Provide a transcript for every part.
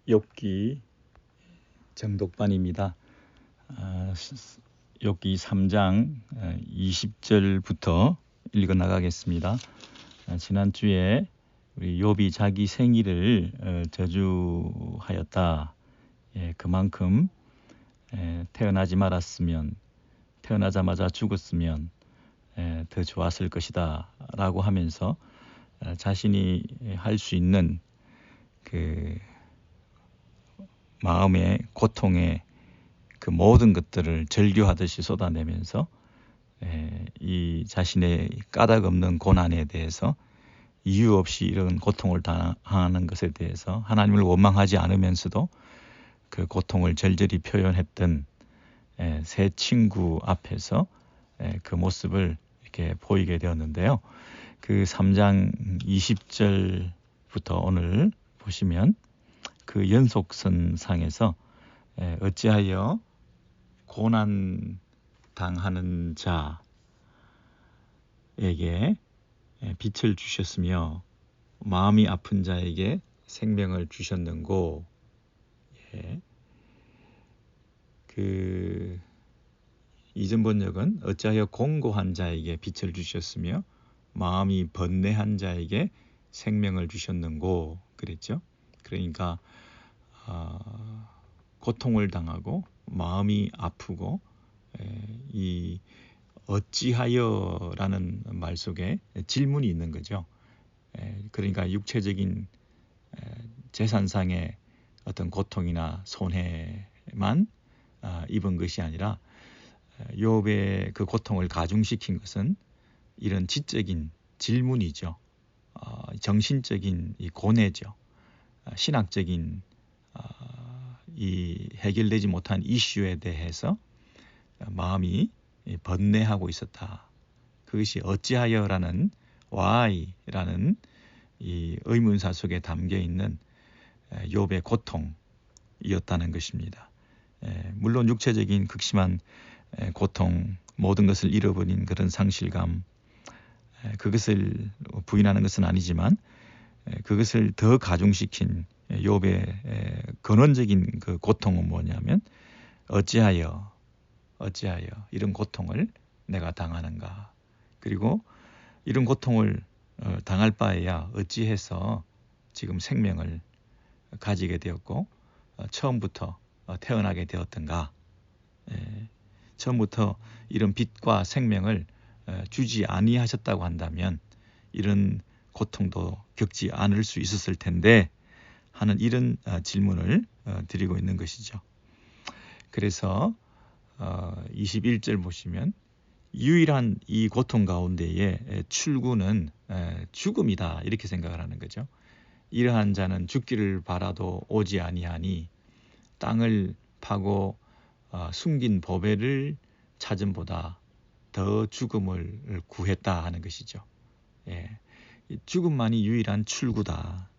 욥기 정독반입니다. 욥기 3장 20절부터 읽어 나가겠습니다. 지난주에 우리 욥이 자기 생일을 저주하였다. 그만큼 태어나지 말았으면, 태어나자마자 죽었으면 더 좋았을 것이다 라고 하면서 자신이 할 수 있는 그 마음의 고통의 그 모든 것들을 절규하듯이 쏟아내면서 이 자신의 까닭 없는 고난에 대해서 이유 없이 이런 고통을 당하는 것에 대해서 하나님을 원망하지 않으면서도 그 고통을 절절히 표현했던 세 친구 앞에서 그 모습을 이렇게 보이게 되었는데요. 그 3장 20절부터 오늘 보시면 그 연속선상에서 어찌하여 고난 당하는 자에게 빛을 주셨으며 마음이 아픈 자에게 생명을 주셨는고, 그 이전 번역은 어찌하여 공고한 자에게 빛을 주셨으며 마음이 번뇌한 자에게 생명을 주셨는고 그랬죠. 그러니까 고통을 당하고 마음이 아프고 이 어찌하여라는 말 속에 질문이 있는 거죠. 그러니까 육체적인 재산상의 어떤 고통이나 손해만 입은 것이 아니라 욥의 그 고통을 가중시킨 것은 이런 지적인 질문이죠. 정신적인 이 고뇌죠. 신학적인 이 해결되지 못한 이슈에 대해서 마음이 번뇌하고 있었다. 그것이 어찌하여라는 why라는 이 의문사 속에 담겨 있는 욥의 고통이었다는 것입니다. 물론 육체적인 극심한 고통, 모든 것을 잃어버린 그런 상실감, 그것을 부인하는 것은 아니지만 그것을 더 가중시킨 욥의 근원적인 그 고통은 뭐냐면 어찌하여 이런 고통을 내가 당하는가. 그리고 이런 고통을 당할 바에야 어찌해서 지금 생명을 가지게 되었고 처음부터 태어나게 되었던가. 처음부터 이런 빛과 생명을 주지 아니하셨다고 한다면 이런 고통도 겪지 않을 수 있었을 텐데 하는 이런 질문을 드리고 있는 것이죠. 그래서 21절 보시면 유일한 이 고통 가운데의 출구는 죽음이다 이렇게 생각을 하는 거죠. 이러한 자는 죽기를 바라도 오지 아니하니 땅을 파고 숨긴 보배를 찾음보다 더 죽음을 구했다 하는 것이죠. 죽음만이 유일한 출구다.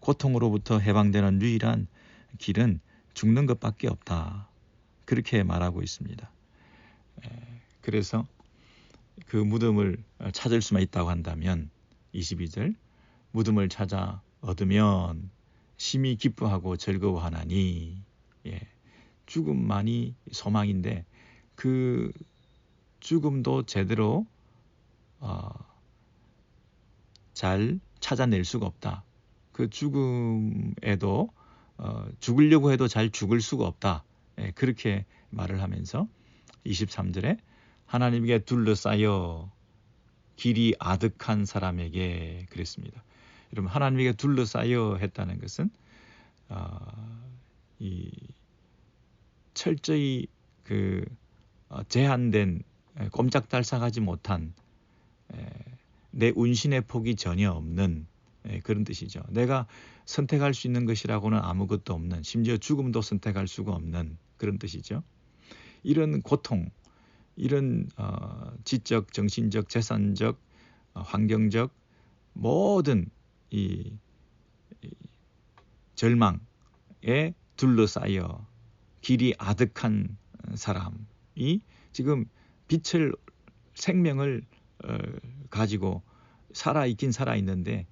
고통으로부터 해방되는 유일한 길은 죽는 것밖에 없다. 그렇게 말하고 있습니다. 그래서 그 무덤을 찾을 수만 있다고 한다면 22절 무덤을 찾아 얻으면 심히 기뻐하고 즐거워하나니. 죽음만이 소망인데 그 죽음도 제대로 잘 찾아낼 수가 없다. 그 죽음에도 죽으려고 해도 잘 죽을 수가 없다. 그렇게 말을 하면서 23절에 하나님께 둘러싸여 길이 아득한 사람에게 그랬습니다. 여러분 하나님에게 둘러싸여 했다는 것은 이 철저히 그 제한된 꼼짝달싹하지 못한 내 운신의 폭이 전혀 없는 그런 뜻이죠. 내가 선택할 수 있는 것이라고는 아무것도 없는, 심지어 죽음도 선택할 수가 없는 그런 뜻이죠. 이런 고통, 이런 지적, 정신적, 재산적, 환경적 모든 이 절망에 둘러싸여 길이 아득한 사람이 지금 빛을, 생명을 가지고 살아있긴 살아있는데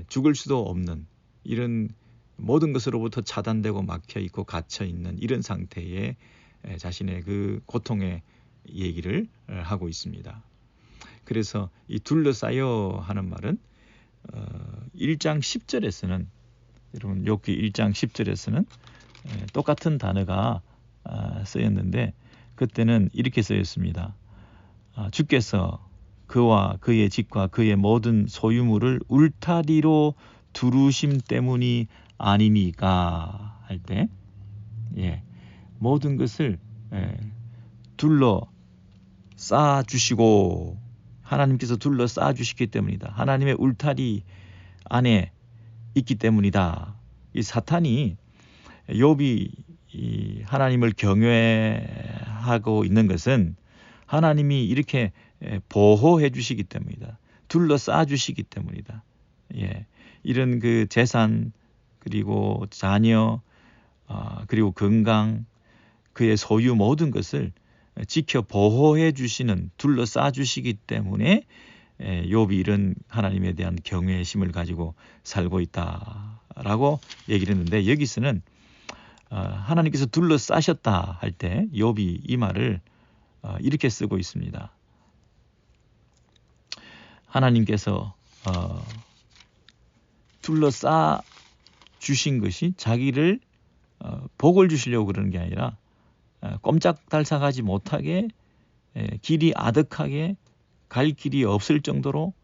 죽을 수도 없는 이런 모든 것으로부터 차단되고 막혀 있고 갇혀 있는 이런 상태에 자신의 그 고통의 얘기를 하고 있습니다. 그래서 이 둘러싸여 하는 말은 1장 10절에서는 여러분 욥기 1장 10절에서는 똑같은 단어가 쓰였는데 그때는 이렇게 쓰였습니다. 주께서 그와 그의 집과 그의 모든 소유물을 울타리로 두르심 때문이 아니니까 할 때 모든 것을 둘러 쌓아 주시고 하나님께서 둘러 쌓아 주시기 때문이다. 하나님의 울타리 안에 있기 때문이다. 이 사탄이 욥이 이 하나님을 경외하고 있는 것은 하나님이 이렇게 보호해 주시기 때문이다. 둘러 쌓아 주시기 때문이다. 이런 그 재산 그리고 자녀 그리고 건강 그의 소유 모든 것을 지켜 보호해 주시는 둘러 쌓아 주시기 때문에 욥이 이런 하나님에 대한 경외심을 가지고 살고 있다라고 얘기를 했는데 여기서는 하나님께서 둘러 싸셨다 할 때 욥이 이 말을 이렇게 쓰고 있습니다. 하나님께서 둘러싸 주신 것이 자기를 복을 주시려고 그러는 게 아니라 꼼짝달싹하지 못하게 길이 아득하게 갈 길이 없을 정도로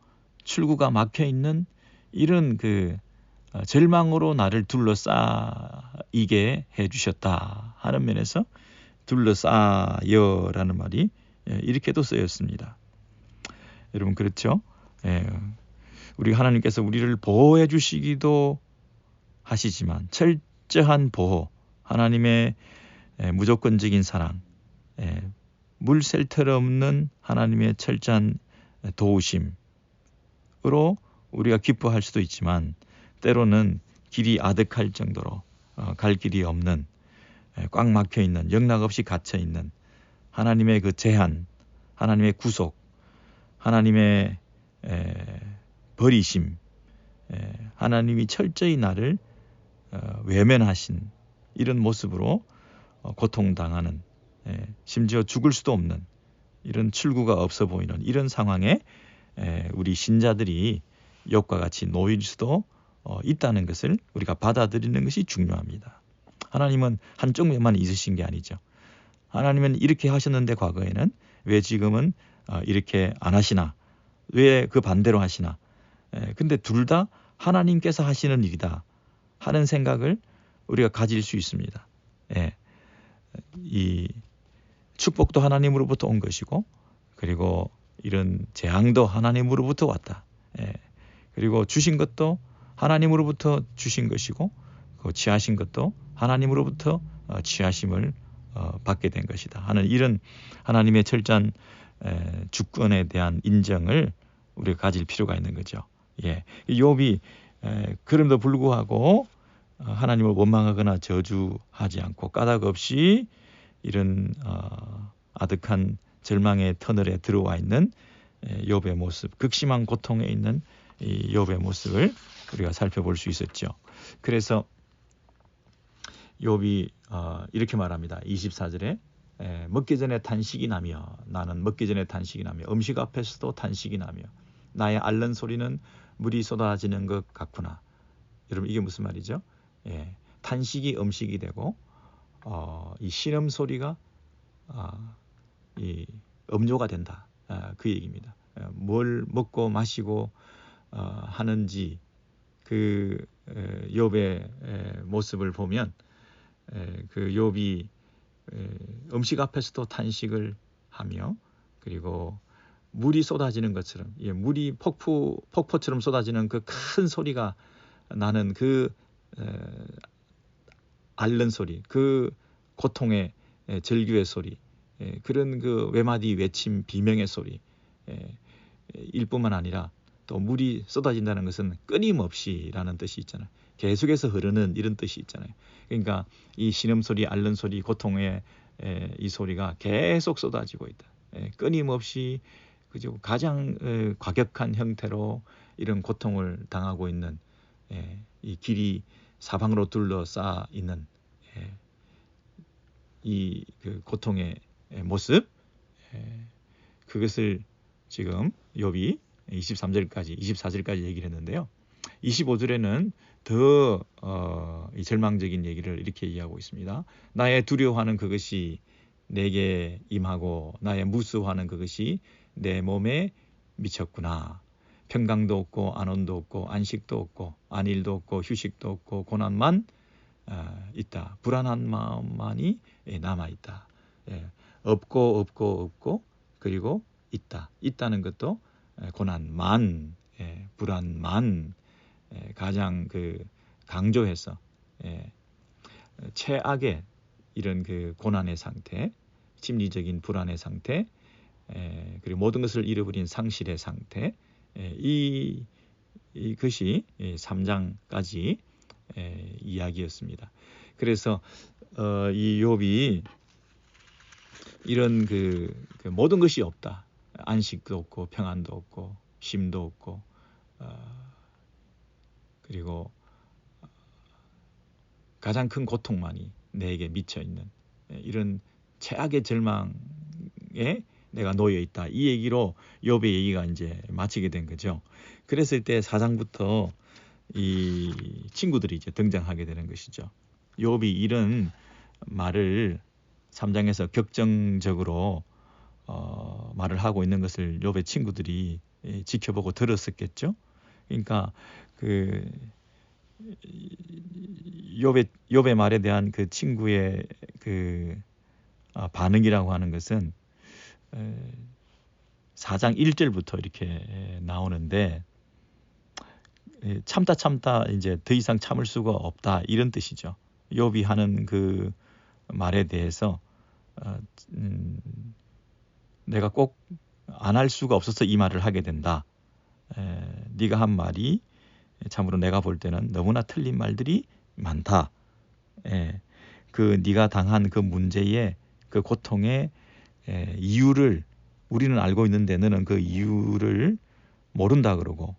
출구가 막혀 있는 이런 그 절망으로 나를 둘러싸이게 해주셨다 하는 면에서 둘러싸여라는 말이 이렇게도 쓰였습니다. 여러분 그렇죠? 우리 하나님께서 우리를 보호해 주시기도 하시지만 철저한 보호, 하나님의 무조건적인 사랑, 물샐 틈 없는 하나님의 철저한 도우심으로 우리가 기뻐할 수도 있지만 때로는 길이 아득할 정도로 갈 길이 없는 꽉 막혀 있는 영락 없이 갇혀 있는 하나님의 그 제한, 하나님의 구속, 하나님의 버리심, 하나님이 철저히 나를 외면하신 이런 모습으로 고통당하는 심지어 죽을 수도 없는 이런 출구가 없어 보이는 이런 상황에 우리 신자들이 욥과 같이 놓일 수도 있다는 것을 우리가 받아들이는 것이 중요합니다. 하나님은 한쪽 면만 있으신 게 아니죠. 하나님은 이렇게 하셨는데 과거에는 왜 지금은 이렇게 안 하시나? 왜 그 반대로 하시나? 근데 둘 다 하나님께서 하시는 일이다 하는 생각을 우리가 가질 수 있습니다. 이 축복도 하나님으로부터 온 것이고 그리고 이런 재앙도 하나님으로부터 왔다. 그리고 주신 것도 하나님으로부터 주신 것이고 그 취하신 것도 하나님으로부터 취하심을 받게 된 것이다 하는 이런 하나님의 철저한 주권에 대한 인정을 우리가 가질 필요가 있는 거죠. 욥이 그럼에도 불구하고 하나님을 원망하거나 저주하지 않고 까닭 없이 이런 아득한 절망의 터널에 들어와 있는 욥의 모습, 극심한 고통에 있는 이 욥의 모습을 우리가 살펴볼 수 있었죠. 그래서 욥이 이렇게 말합니다. 24절에 먹기 전에 탄식이 나며 나는 먹기 전에 탄식이 나며 음식 앞에서도 탄식이 나며 나의 앓는 소리는 물이 쏟아지는 것 같구나. 여러분 이게 무슨 말이죠? 탄식이 음식이 되고 이 신음 소리가 이 음료가 된다. 그 얘기입니다. 뭘 먹고 마시고 하는지 그 욥의 모습을 보면 그 욥이 음식 앞에서도 탄식을 하며 그리고 물이 쏟아지는 것처럼 물이 폭포처럼 쏟아지는 그 큰 소리가 나는 그 앓는 소리, 그 고통의 절규의 소리, 그런 그 외마디 외침 비명의 소리 일 뿐만 아니라 또 물이 쏟아진다는 것은 끊임없이라는 뜻이 있잖아요. 계속해서 흐르는 이런 뜻이 있잖아요. 그러니까 이 신음소리, 앓는 소리, 고통의 이 소리가 계속 쏟아지고 있다. 끊임없이 그죠? 가장 과격한 형태로 이런 고통을 당하고 있는 이 길이 사방으로 둘러싸 있는 이 그 고통의 모습, 그것을 지금 욥이 23절까지 24절까지 얘기를 했는데요. 25절에는 더 이 절망적인 얘기를 이렇게 이야기하고 있습니다. 나의 두려워하는 그것이 내게 임하고 나의 무수하는 그것이 내 몸에 미쳤구나. 평강도 없고 안온도 없고 안식도 없고 안일도 없고 휴식도 없고 고난만 있다. 불안한 마음만이 남아있다. 없고 그리고 있다는 것도 고난만, 불안만 가장 그 강조해서 최악의 이런 그 고난의 상태, 심리적인 불안의 상태, 그리고 모든 것을 잃어버린 상실의 상태, 이것이 3장까지 이야기였습니다. 그래서 이 욥이 이런 그 모든 것이 없다. 안식도 없고 평안도 없고 쉼도 없고 그리고 가장 큰 고통만이 내게 미쳐 있는 이런 최악의 절망에 내가 놓여 있다. 이 얘기로 욥의 얘기가 이제 마치게 된 거죠. 그랬을 때 4장부터 이 친구들이 이제 등장하게 되는 것이죠. 욥이 이런 말을 3장에서 격정적으로 말을 하고 있는 것을 욥의 친구들이 지켜보고 들었었겠죠. 그러니까 그 욥의 말에 대한 그 친구의 그 반응이라고 하는 것은 4장 1절부터 이렇게 나오는데 참다 이제 더 이상 참을 수가 없다 이런 뜻이죠. 욥이 하는 그 말에 대해서 내가 꼭 안 할 수가 없어서 이 말을 하게 된다. 네가 한 말이 참으로 내가 볼 때는 너무나 틀린 말들이 많다. 그 네가 당한 그 문제의 그 고통의 이유를 우리는 알고 있는데 너는 그 이유를 모른다 그러고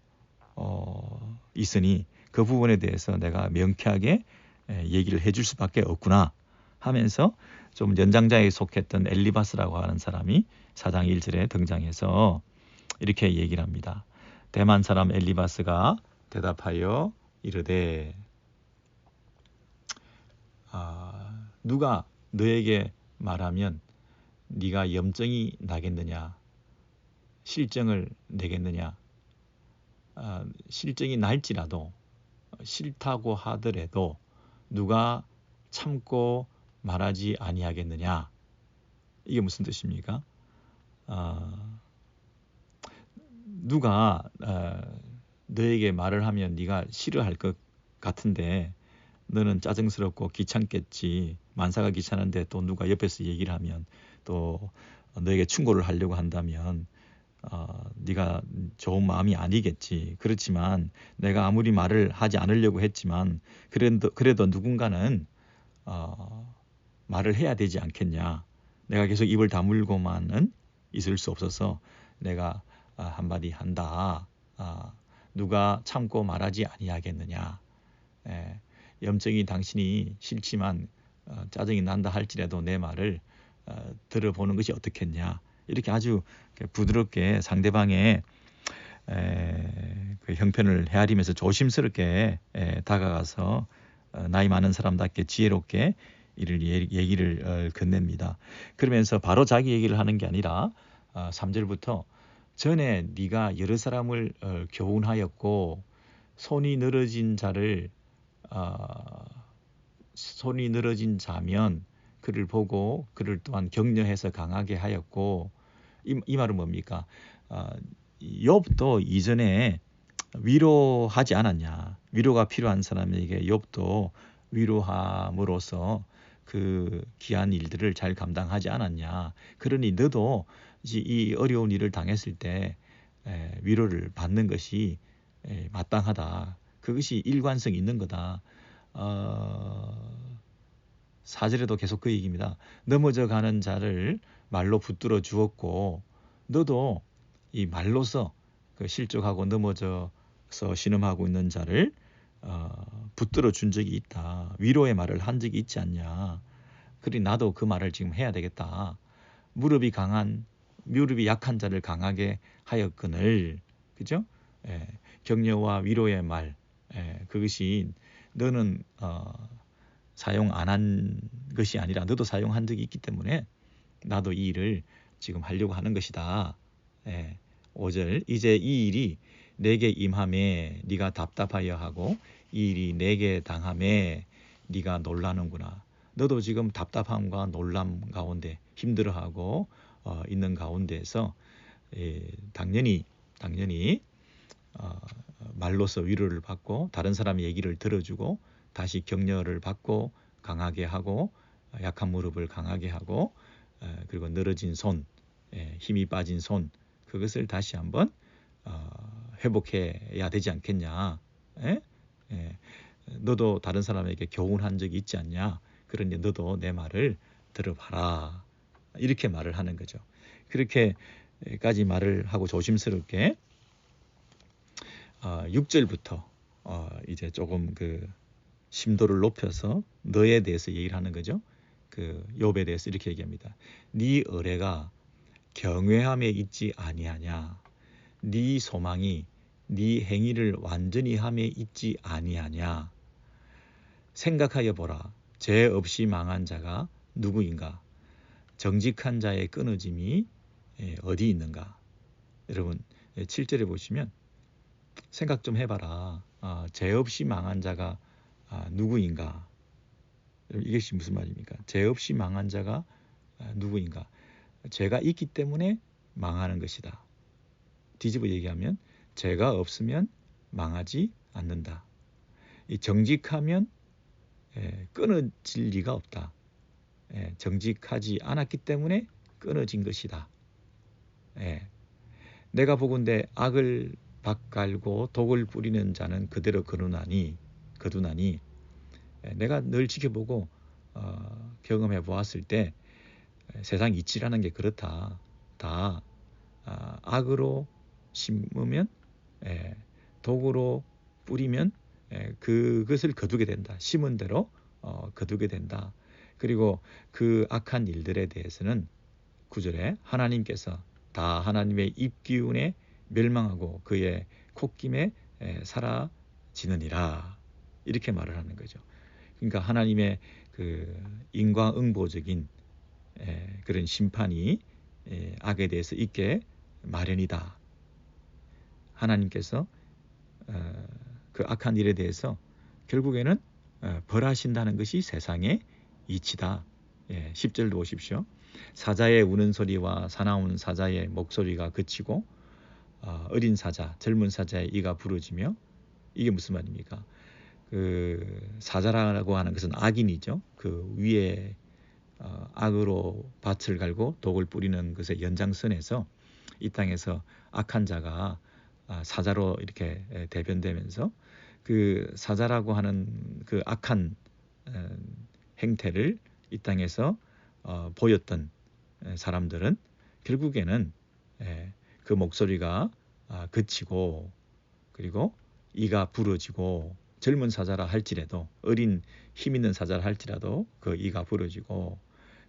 있으니 그 부분에 대해서 내가 명쾌하게 얘기를 해줄 수밖에 없구나 하면서 좀 연장자에 속했던 엘리바스라고 하는 사람이 4장 1절에 등장해서 이렇게 얘기를 합니다. 대만 사람 엘리바스가 대답하여 이르되 누가 너에게 말하면 네가 염증이 나겠느냐 실정을 내겠느냐 실정이 날지라도 싫다고 하더라도 누가 참고 말하지 아니하겠느냐 이게 무슨 뜻입니까? 누가 너에게 말을 하면 네가 싫어할 것 같은데 너는 짜증스럽고 귀찮겠지. 만사가 귀찮은데 또 누가 옆에서 얘기를 하면 또 너에게 충고를 하려고 한다면 네가 좋은 마음이 아니겠지. 그렇지만 내가 아무리 말을 하지 않으려고 했지만 그래도 누군가는 말을 해야 되지 않겠냐. 내가 계속 입을 다물고만은 있을 수 없어서 내가 한마디 한다. 누가 참고 말하지 아니하겠느냐. 염증이 당신이 싫지만 짜증이 난다 할지라도 내 말을 들어보는 것이 어떻겠냐. 이렇게 아주 부드럽게 상대방의 그 형편을 헤아리면서 조심스럽게 다가가서 나이 많은 사람답게 지혜롭게 이를 얘기를 건넵니다. 그러면서 바로 자기 얘기를 하는 게 아니라 3절부터 전에 네가 여러 사람을 교훈하였고 손이 늘어진 자면 그를 보고 그를 또한 격려해서 강하게 하였고 이 말은 뭡니까? 욥도 이전에 위로하지 않았냐. 위로가 필요한 사람에게 욥도 위로함으로써 그 귀한 일들을 잘 감당하지 않았냐. 그러니 너도 이 어려운 일을 당했을 때 위로를 받는 것이 마땅하다. 그것이 일관성 있는 거다. 4절에도 계속 그 얘기입니다. 넘어져 가는 자를 말로 붙들어 주었고 너도 이 말로서 그 실족하고 넘어져서 신음하고 있는 자를 붙들어 준 적이 있다. 위로의 말을 한 적이 있지 않냐. 그러니 나도 그 말을 지금 해야 되겠다. 무릎이 약한 자를 강하게 하였거늘. 그죠? 예, 격려와 위로의 말. 그것이 너는 사용 안 한 것이 아니라 너도 사용한 적이 있기 때문에 나도 이 일을 지금 하려고 하는 것이다. 5절 이제 이 일이 내게 임함에 네가 답답하여 하고 이 일이 내게 당함에 네가 놀라는구나. 너도 지금 답답함과 놀람 가운데 힘들어하고 있는 가운데에서 당연히 말로서 위로를 받고 다른 사람의 얘기를 들어주고 다시 격려를 받고 강하게 하고 약한 무릎을 강하게 하고 그리고 늘어진 손, 힘이 빠진 손 그것을 다시 한번 회복해야 되지 않겠냐. 너도 다른 사람에게 교훈한 적이 있지 않냐. 그러니 너도 내 말을 들어봐라. 이렇게 말을 하는 거죠. 그렇게까지 말을 하고 조심스럽게 6절부터 이제 조금 그 심도를 높여서 너에 대해서 얘기를 하는 거죠. 그 욥에 대해서 이렇게 얘기합니다. 네 의뢰가 경외함에 있지 아니하냐. 네 소망이 네 행위를 완전히 함에 있지 아니하냐. 생각하여 보라. 죄 없이 망한 자가 누구인가? 정직한 자의 끊어짐이 어디 있는가? 여러분 7절에 보시면 생각 좀 해봐라. 죄 없이 망한 자가 누구인가? 이것이 무슨 말입니까? 죄 없이 망한 자가 누구인가? 죄가 있기 때문에 망하는 것이다. 뒤집어 얘기하면 죄가 없으면 망하지 않는다. 이 정직하면 끊어질 리가 없다. 정직하지 않았기 때문에 끊어진 것이다. 내가 보건대 악을 밭갈고 독을 뿌리는 자는 그대로 거두나니 내가 늘 지켜보고 경험해 보았을 때 세상 이치라는 게 그렇다. 다 악으로 심으면 독으로 뿌리면 그것을 거두게 된다. 심은 대로 거두게 된다. 그리고 그 악한 일들에 대해서는 9절에 하나님께서 다 하나님의 입기운에 멸망하고 그의 콧김에 사라지느니라. 이렇게 말을 하는 거죠. 그러니까 하나님의 그 인과응보적인 그런 심판이 악에 대해서 있게 마련이다. 하나님께서 그 악한 일에 대해서 결국에는 벌하신다는 것이 세상의 이치다. 10절도 보십시오. 사자의 우는 소리와 사나운 사자의 목소리가 그치고 어린 사자, 젊은 사자의 이가 부러지며 이게 무슨 말입니까? 그 사자라고 하는 것은 악인이죠. 그 위에 악으로 밭을 갈고 독을 뿌리는 것의 연장선에서 이 땅에서 악한 자가 사자로 이렇게 대변되면서 그 사자라고 하는 그 악한 행태를 이 땅에서 보였던 사람들은 결국에는 그 목소리가 그치고 그리고 이가 부러지고 젊은 사자라 할지라도 어린 힘 있는 사자라 할지라도 그 이가 부러지고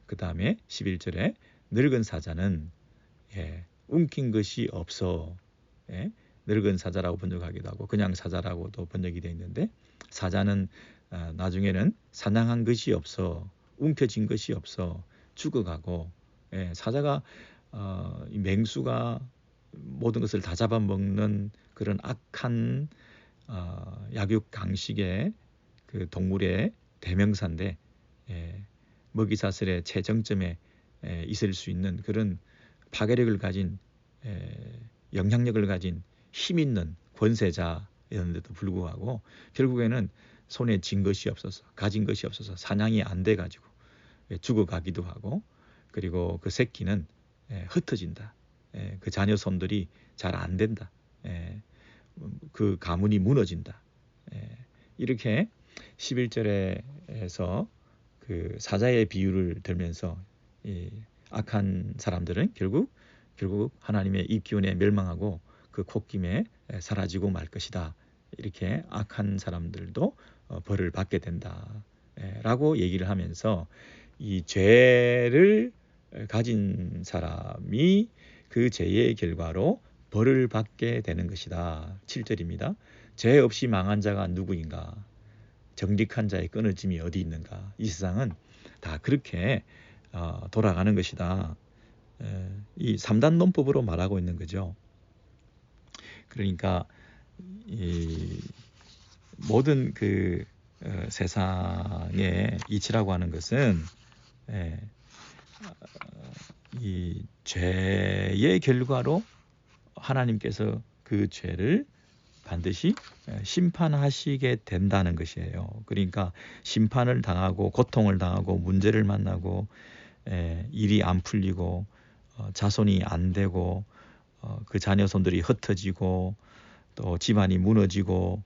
그 다음에 11절에 늙은 사자는 움킨 것이 없어. 늙은 사자라고 번역하기도 하고 그냥 사자라고도 번역이 되어 있는데 사자는 나중에는 사냥한 것이 없어. 움켜진 것이 없어. 죽어가고 사자가 맹수가 모든 것을 다 잡아먹는 그런 악한 약육강식의 그 동물의 대명사인데 먹이사슬의 최정점에 있을 수 있는 그런 파괴력을 가진 영향력을 가진 힘 있는 권세자였는데도 불구하고 결국에는 손에 쥔 것이 없어서 가진 것이 없어서 사냥이 안 돼가지고 죽어가기도 하고 그리고 그 새끼는 흩어진다. 그 자녀 손들이 잘 안 된다. 그 가문이 무너진다. 이렇게 11절에서 그 사자의 비유를 들면서 이 악한 사람들은 결국 하나님의 입기운에 멸망하고 그 콧김에 사라지고 말 것이다. 이렇게 악한 사람들도 벌을 받게 된다. 라고 얘기를 하면서 이 죄를 가진 사람이 그 죄의 결과로 벌을 받게 되는 것이다. 7절입니다. 죄 없이 망한 자가 누구인가? 정직한 자의 끊어짐이 어디 있는가? 이 세상은 다 그렇게 돌아가는 것이다. 이 3단 논법으로 말하고 있는 거죠. 그러니까 이 모든 그 세상의 이치라고 하는 것은 이 죄의 결과로 하나님께서 그 죄를 반드시 심판하시게 된다는 것이에요. 그러니까 심판을 당하고 고통을 당하고 문제를 만나고 일이 안 풀리고 자손이 안 되고 그 자녀손들이 흩어지고 또 집안이 무너지고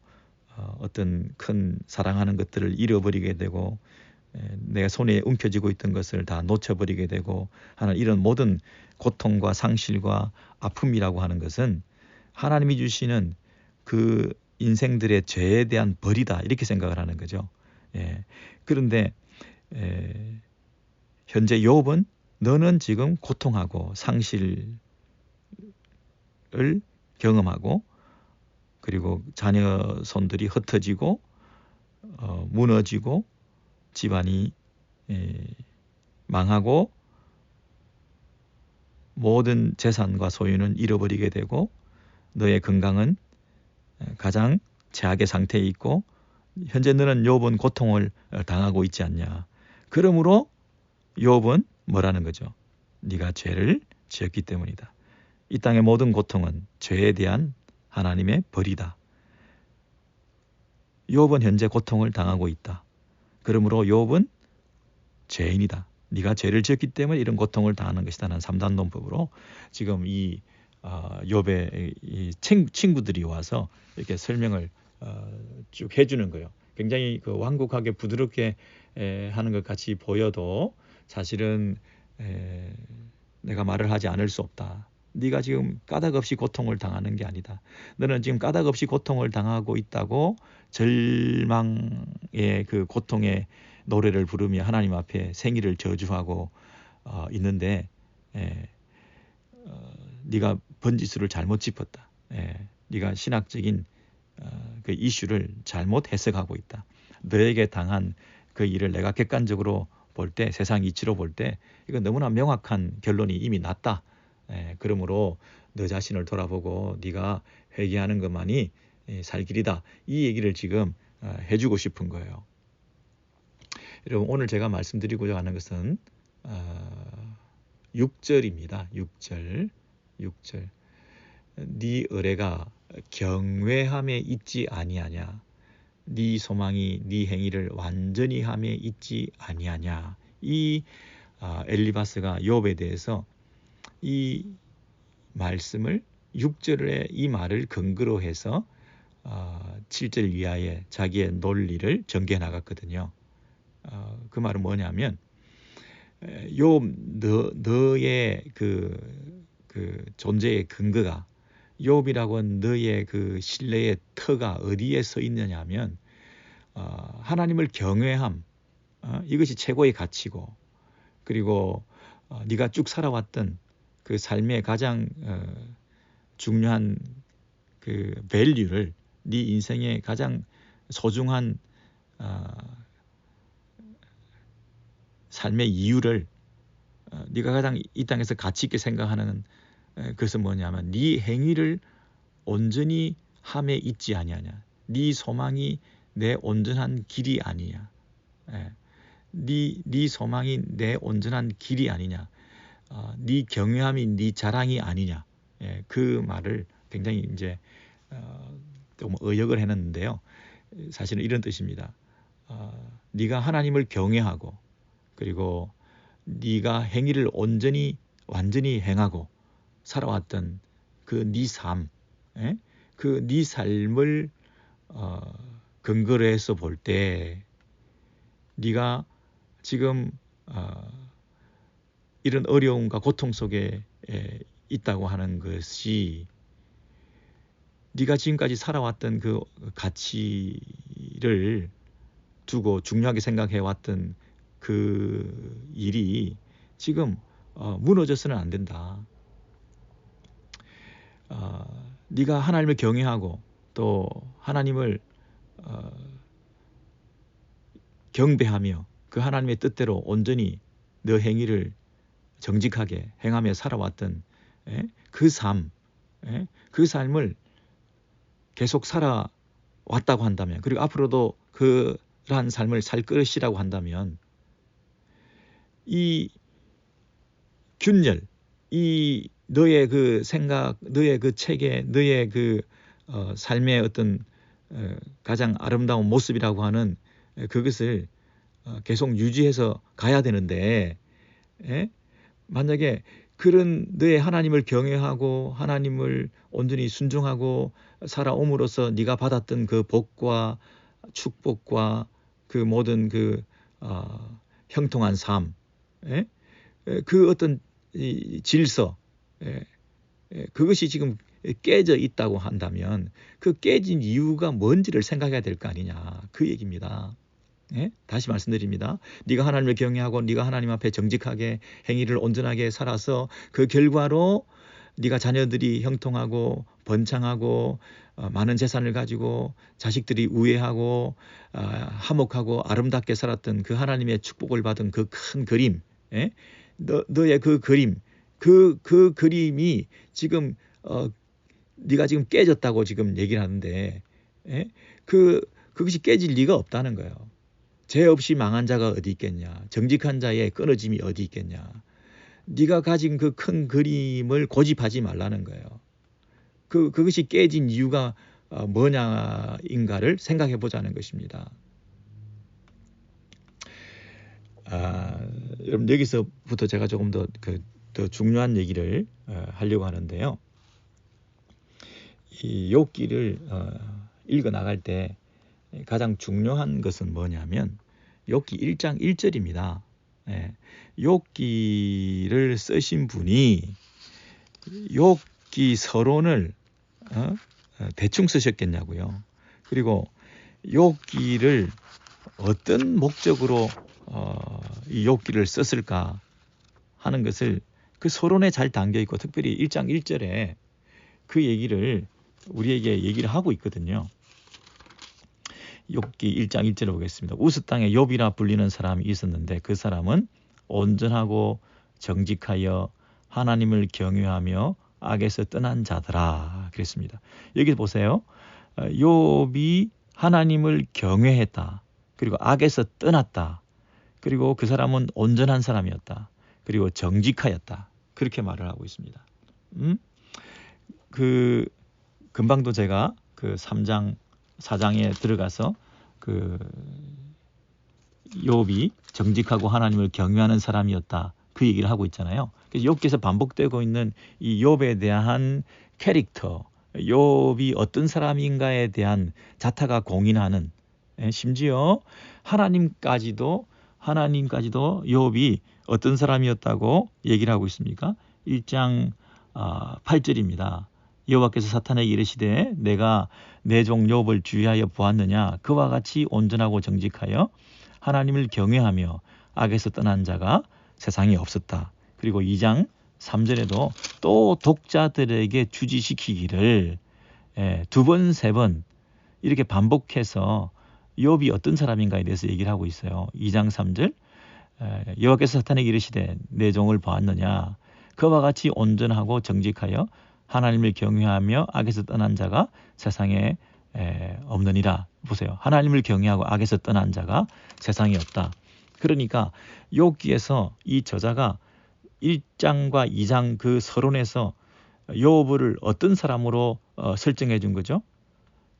어떤 큰 사랑하는 것들을 잃어버리게 되고 내가 손에 움켜쥐고 있던 것을 다 놓쳐버리게 되고 하는 이런 모든 고통과 상실과 아픔이라고 하는 것은 하나님이 주시는 그 인생들의 죄에 대한 벌이다 이렇게 생각을 하는 거죠. 그런데 현재 욥은 너는 지금 고통하고 상실을 경험하고 그리고 자녀손들이 흩어지고 무너지고 집안이 망하고 모든 재산과 소유는 잃어버리게 되고 너의 건강은 가장 최악의 상태에 있고 현재 너는 욥은 고통을 당하고 있지 않냐. 그러므로 욥은 뭐라는 거죠? 네가 죄를 지었기 때문이다. 이 땅의 모든 고통은 죄에 대한 하나님의 벌이다. 욥은 현재 고통을 당하고 있다. 그러므로 욥은 죄인이다. 네가 죄를 지었기 때문에 이런 고통을 당하는 것이다. 는 3단 논법으로 지금 이 욥의 이 친구들이 와서 이렇게 설명을 쭉 해주는 거예요. 굉장히 그 완곡하게 부드럽게 하는 것 같이 보여도 사실은 내가 말을 하지 않을 수 없다. 네가 지금 까닭 없이 고통을 당하는 게 아니다. 너는 지금 까닭 없이 고통을 당하고 있다고 절망의 그 고통의 노래를 부르며 하나님 앞에 생일을 저주하고 있는데 네가 번지수를 잘못 짚었다. 네가 신학적인 그 이슈를 잘못 해석하고 있다. 너에게 당한 그 일을 내가 객관적으로 볼 때, 세상 이치로 볼 때 이건 너무나 명확한 결론이 이미 났다. 그러므로 너 자신을 돌아보고 네가 회개하는 것만이 살 길이다. 이 얘기를 지금 해주고 싶은 거예요. 여러분 오늘 제가 말씀드리고자 하는 것은 6절입니다. 6절. 네 의뢰가 경외함에 있지 아니하냐. 네 소망이 네 행위를 완전히 함에 있지 아니하냐. 이 엘리바스가 욥에 대해서 이 말씀을 6절의 이 말을 근거로 해서 7절 이하의 자기의 논리를 전개해 나갔거든요. 그 말은 뭐냐면 욥 너의 그 존재의 근거가 욥이라고 너의 그 신뢰의 터가 어디에 서 있느냐면 하나님을 경외함 이것이 최고의 가치고 그리고 네가 쭉 살아왔던 그 삶의 가장 중요한 그 밸류를 네 인생의 가장 소중한 삶의 이유를 네가 가장 이 땅에서 가치 있게 생각하는 그것은 뭐냐면 네 행위를 온전히 함에 있지 아니하냐. 네 소망이 내 온전한 길이 아니냐. 네 소망이 내 온전한 길이 아니냐. 네 경외함이 네 자랑이 아니냐. 그 말을 굉장히 이제 좀 의역을 해놨는데요. 사실은 이런 뜻입니다. 네가 하나님을 경외하고 그리고 네가 행위를 완전히 행하고 살아왔던 그 네 삶, 그 네 삶을 근거로 해서 볼 때 네가 지금 이런 어려움과 고통 속에 있다고 하는 것이 네가 지금까지 살아왔던 그 가치를 두고 중요하게 생각해왔던 그 일이 지금 무너져서는 안 된다. 네가 하나님을 경외하고 또 하나님을 경배하며 그 하나님의 뜻대로 온전히 너 행위를 정직하게 행하며 살아왔던 그 삶, 그 삶을 계속 살아왔다고 한다면, 그리고 앞으로도 그러한 삶을 살 것이라고 한다면, 이 균열, 이 너의 그 생각, 너의 그 체계, 너의 그 삶의 어떤 가장 아름다운 모습이라고 하는 그것을 계속 유지해서 가야 되는데, 만약에 그런 너의 하나님을 경외하고 하나님을 온전히 순종하고 살아옴으로써 네가 받았던 그 복과 축복과 그 모든 그 형통한 삶, 그 어떤 이 질서, 그것이 지금 깨져 있다고 한다면 그 깨진 이유가 뭔지를 생각해야 될 거 아니냐, 그 얘기입니다. 다시 말씀드립니다. 네가 하나님을 경외하고 네가 하나님 앞에 정직하게 행위를 온전하게 살아서 그 결과로 네가 자녀들이 형통하고 번창하고 많은 재산을 가지고 자식들이 우애하고 화목하고 아름답게 살았던 그 하나님의 축복을 받은 그 큰 그림, 너의 그 그림, 그 그림이 지금 네가 지금 깨졌다고 지금 얘기를 하는데, 그것이 깨질 리가 없다는 거예요. 죄 없이 망한 자가 어디 있겠냐, 정직한 자의 끊어짐이 어디 있겠냐. 네가 가진 그 큰 그림을 고집하지 말라는 거예요. 그것이 깨진 이유가 뭐냐인가를 생각해 보자는 것입니다. 여러분, 여기서부터 제가 조금 더 중요한 얘기를 하려고 하는데요. 이 욥기를 읽어 나갈 때 가장 중요한 것은 뭐냐면 욥기 1장 1절입니다. 욥기를 쓰신 분이 욥기 서론을 대충 쓰셨겠냐고요. 그리고 욥기를 어떤 목적으로 이 욥기를 썼을까 하는 것을 그 서론에 잘 담겨 있고, 특별히 1장 1절에 그 얘기를 우리에게 얘기를 하고 있거든요. 욥기 1장 1절을 보겠습니다. 우스 땅에 욥이라 불리는 사람이 있었는데 그 사람은 온전하고 정직하여 하나님을 경외하며 악에서 떠난 자더라 그랬습니다. 여기 보세요. 욥이 하나님을 경외했다. 그리고 악에서 떠났다. 그리고 그 사람은 온전한 사람이었다. 그리고 정직하였다. 그렇게 말을 하고 있습니다. 금방도 제가 그 3장 4장에 들어가서 그 욥이 정직하고 하나님을 경외하는 사람이었다, 그 얘기를 하고 있잖아요. 그래서 욥기에서 반복되고 있는 이 욥에 대한 캐릭터, 욥이 어떤 사람인가에 대한 자타가 공인하는, 심지어 하나님까지도 욥이 어떤 사람이었다고 얘기를 하고 있습니까? 1장 8절입니다. 여호와께서 사탄에게 이르시되 내가 내 종 욥을 주의하여 보았느냐, 그와 같이 온전하고 정직하여 하나님을 경외하며 악에서 떠난 자가 세상에 없었다. 그리고 2장 3절에도 또 독자들에게 주지시키기를 2번, 3번 이렇게 반복해서 욥이 어떤 사람인가에 대해서 얘기를 하고 있어요. 2장 3절 여호와께서 사탄에게 이르시되 내 종을 보았느냐, 그와 같이 온전하고 정직하여 하나님을 경외하며 악에서 떠난 자가 세상에 없느니라. 보세요. 하나님을 경외하고 악에서 떠난 자가 세상에 없다. 그러니까 욥기에서 이 저자가 1장과 2장 그 서론에서 욥을 어떤 사람으로 설정해 준 거죠?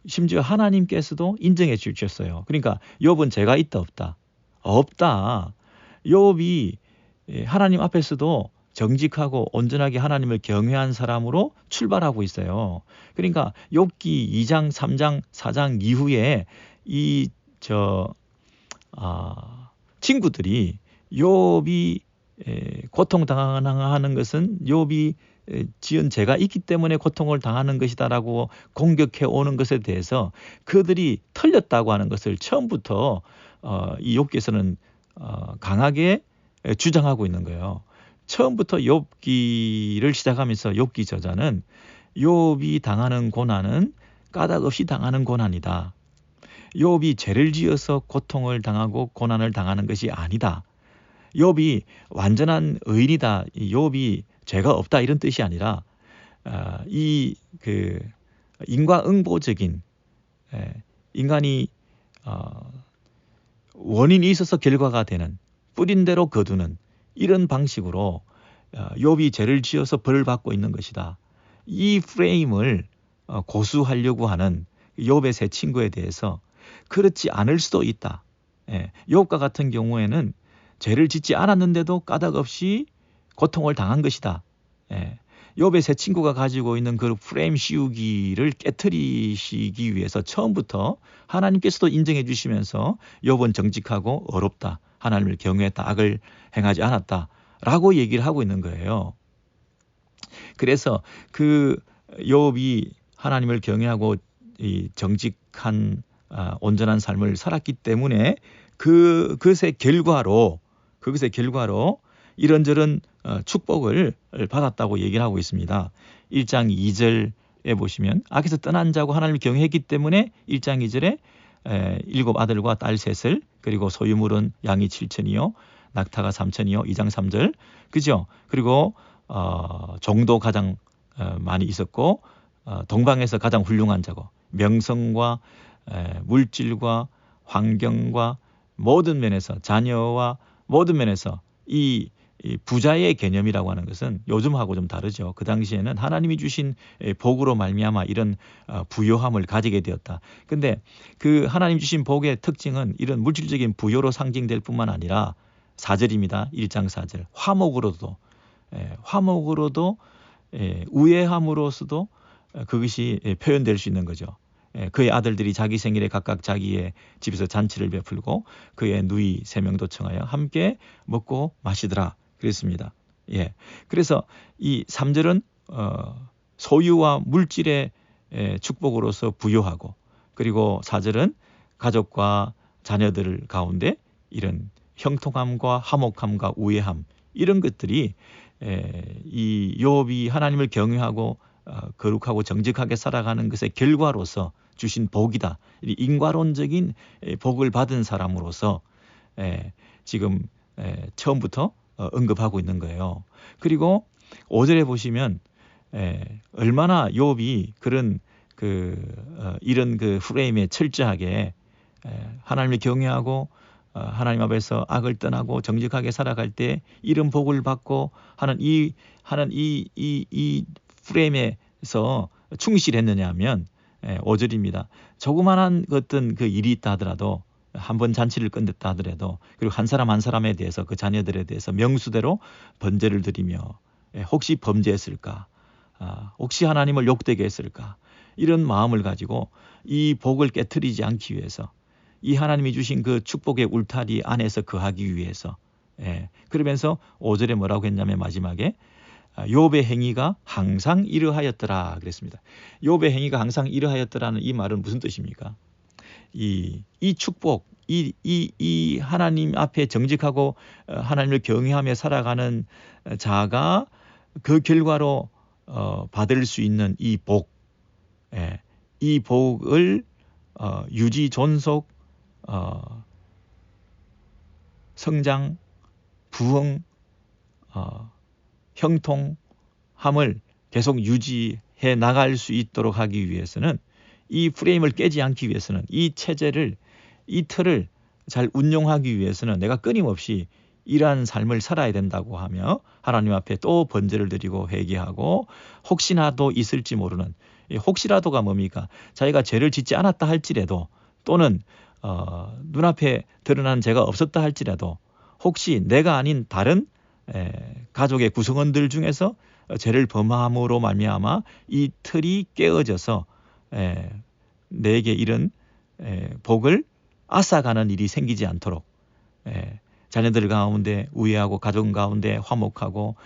심지어 하나님께서도 인정해 주셨어요. 그러니까 욥은 죄가 있다 없다? 없다. 욥이 하나님 앞에서도 정직하고 온전하게 하나님을 경외한 사람으로 출발하고 있어요. 그러니까 욥기 2장, 3장, 4장 이후에 이 친구들이 욥이 고통당하는 것은 욥이 지은 죄가 있기 때문에 고통을 당하는 것이다라고 공격해 오는 것에 대해서 그들이 틀렸다고 하는 것을 처음부터 이 욥기에서는 강하게 주장하고 있는 거예요. 처음부터 욥기를 시작하면서 욥기 저자는 욥이 당하는 고난은 까닭 없이 당하는 고난이다. 욥이 죄를 지어서 고통을 당하고 고난을 당하는 것이 아니다. 욥이 완전한 의인이다. 욥이 죄가 없다 이런 뜻이 아니라 인과응보적인 인간이 원인이 있어서 결과가 되는 뿌린 대로 거두는 이런 방식으로 욥이 죄를 지어서 벌을 받고 있는 것이다. 이 프레임을 고수하려고 하는 욥의 세 친구에 대해서 그렇지 않을 수도 있다. 욥과 같은 경우에는 죄를 짓지 않았는데도 까닭 없이 고통을 당한 것이다. 욥의 세 친구가 가지고 있는 그 프레임 씌우기를 깨트리시기 위해서 처음부터 하나님께서도 인정해 주시면서 욥은 정직하고 어렵다. 하나님을 경외했다. 악을 행하지 않았다. 라고 얘기를 하고 있는 거예요. 그래서 그 욥이 하나님을 경외하고 이 정직한 온전한 삶을 살았기 때문에 그것의 결과로 이런저런 축복을 받았다고 얘기를 하고 있습니다. 1장 2절에 보시면 악에서 떠난 자고 하나님을 경외했기 때문에 1장 2절에 7 아들과 딸 셋을 그리고 소유물은 양이 7천이요 낙타가 3천이요 2장 3절 그죠? 그리고 종도 가장 많이 있었고 동방에서 가장 훌륭한 자고 명성과 물질과 환경과 모든 면에서 자녀와 모든 면에서 이 부자의 개념이라고 하는 것은 요즘하고 좀 다르죠. 그 당시에는 하나님이 주신 복으로 말미암아 이런 부요함을 가지게 되었다. 근데 그 하나님 주신 복의 특징은 이런 물질적인 부요로 상징될 뿐만 아니라 4절입니다. 1장 4절. 화목으로도 우애함으로서도 그것이 표현될 수 있는 거죠. 그의 아들들이 자기 생일에 각각 자기의 집에서 잔치를 베풀고 그의 누이 3명도 청하여 함께 먹고 마시더라 그랬습니다. 그래서 이 3절은 소유와 물질의 축복으로서 부요하고 그리고 4절은 가족과 자녀들 가운데 이런 형통함과 화목함과 우애함 이런 것들이 이 욥이 하나님을 경외하고 거룩하고 정직하게 살아가는 것의 결과로서 주신 복이다. 인과론적인 복을 받은 사람으로서 지금 처음부터 언급하고 있는 거예요. 그리고 5절에 보시면 얼마나 욥이 그런 이런 프레임에 철저하게 하나님을 경외하고 하나님 앞에서 악을 떠나고 정직하게 살아갈 때 이런 복을 받고 하는 이 프레임에서 충실했느냐 하면 5절입니다. 조그만한 어떤 그 일이 있다 하더라도 한번 잔치를 끝냈다 하더라도 그리고 한 사람 한 사람에 대해서 그 자녀들에 대해서 명수대로 번제를 드리며 혹시 범죄했을까? 혹시 하나님을 욕되게 했을까? 이런 마음을 가지고 이 복을 깨트리지 않기 위해서 이 하나님이 주신 그 축복의 울타리 안에서 거하기 위해서 그러면서 5절에 뭐라고 했냐면 마지막에 욥의 행위가 항상 이러하였더라 그랬습니다. 욥의 행위가 항상 이러하였더라는 이 말은 무슨 뜻입니까? 이 축복, 이 하나님 앞에 정직하고 하나님을 경외하며 살아가는 자가 그 결과로 받을 수 있는 이 복, 이 복을 유지, 존속, 성장, 부흥, 형통함을 계속 유지해 나갈 수 있도록 하기 위해서는 이 프레임을 깨지 않기 위해서는 이 체제를 이 틀을 잘 운용하기 위해서는 내가 끊임없이 이러한 삶을 살아야 된다고 하며 하나님 앞에 또 번제를 드리고 회개하고 혹시나도 있을지 모르는 혹시라도가 뭡니까? 자기가 죄를 짓지 않았다 할지라도 또는 눈앞에 드러난 죄가 없었다 할지라도 혹시 내가 아닌 다른 가족의 구성원들 중에서 죄를 범함으로 말미암아 이 틀이 깨어져서 내게 이런 복을 앗아가는 일이 생기지 않도록 자녀들 가운데 우애하고 가족 가운데 화목하고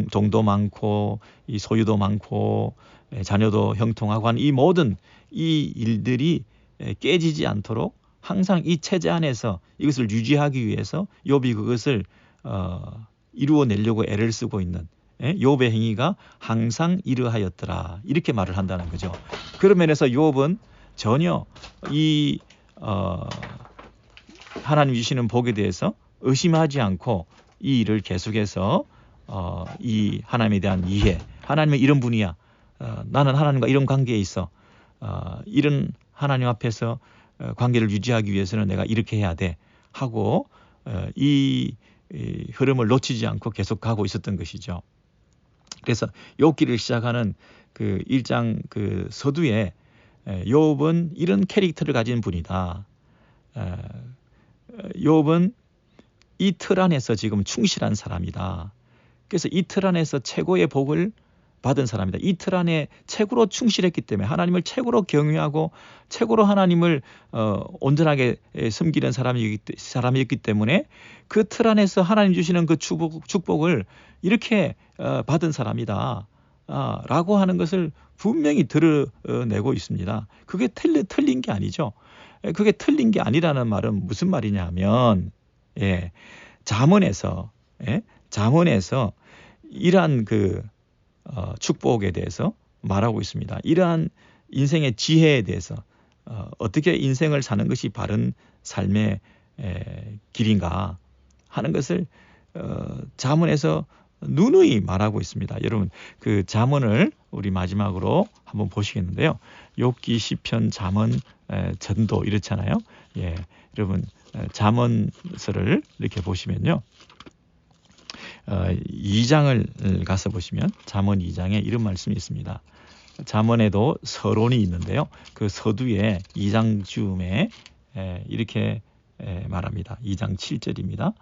정도 많고 이 소유도 많고 자녀도 형통하고 하는 이 모든 이 일들이 깨지지 않도록 항상 이 체제 안에서 이것을 유지하기 위해서 욥이 그것을 이루어내려고 애를 쓰고 있는 욥의 행위가 항상 이러하였더라 이렇게 말을 한다는 거죠. 그런 면에서 욥은 전혀 이 하나님 주시는 복에 대해서 의심하지 않고 이 일을 계속해서 이 하나님에 대한 이해, 하나님은 이런 분이야. 나는 하나님과 이런 관계에 있어. 이런 하나님 앞에서 관계를 유지하기 위해서는 내가 이렇게 해야 돼 하고 이 흐름을 놓치지 않고 계속 가고 있었던 것이죠. 그래서 욥기를 시작하는 그 1장 그 서두에 욥은 이런 캐릭터를 가진 분이다. 욥은 이 틀 안에서 지금 충실한 사람이다. 그래서 이 틀 안에서 최고의 복을 받은 사람이다. 이 틀 안에 최고로 충실했기 때문에 하나님을 최고로 경외하고 최고로 하나님을 온전하게 섬기는 사람이었기 때문에 그 틀 안에서 하나님 주시는 그 축복을 이렇게 받은 사람이다. 라고 하는 것을 분명히 드러내고 있습니다. 그게 틀린 게 아니죠. 그게 틀린 게 아니라는 말은 무슨 말이냐 하면 잠언에서 이러한 그 축복에 대해서 말하고 있습니다. 이러한 인생의 지혜에 대해서 어떻게 인생을 사는 것이 바른 삶의 길인가 하는 것을 잠언에서 누누이 말하고 있습니다. 여러분 그 잠언을 우리 마지막으로 한번 보시겠는데요. 욥기, 시편, 잠언, 전도 이렇잖아요. 여러분 잠언서를 이렇게 보시면요. 2장을 가서 보시면 잠언 2장에 이런 말씀이 있습니다. 잠언에도 서론이 있는데요. 그 서두에 2장 즈음에 이렇게 말합니다. 2장 7절입니다.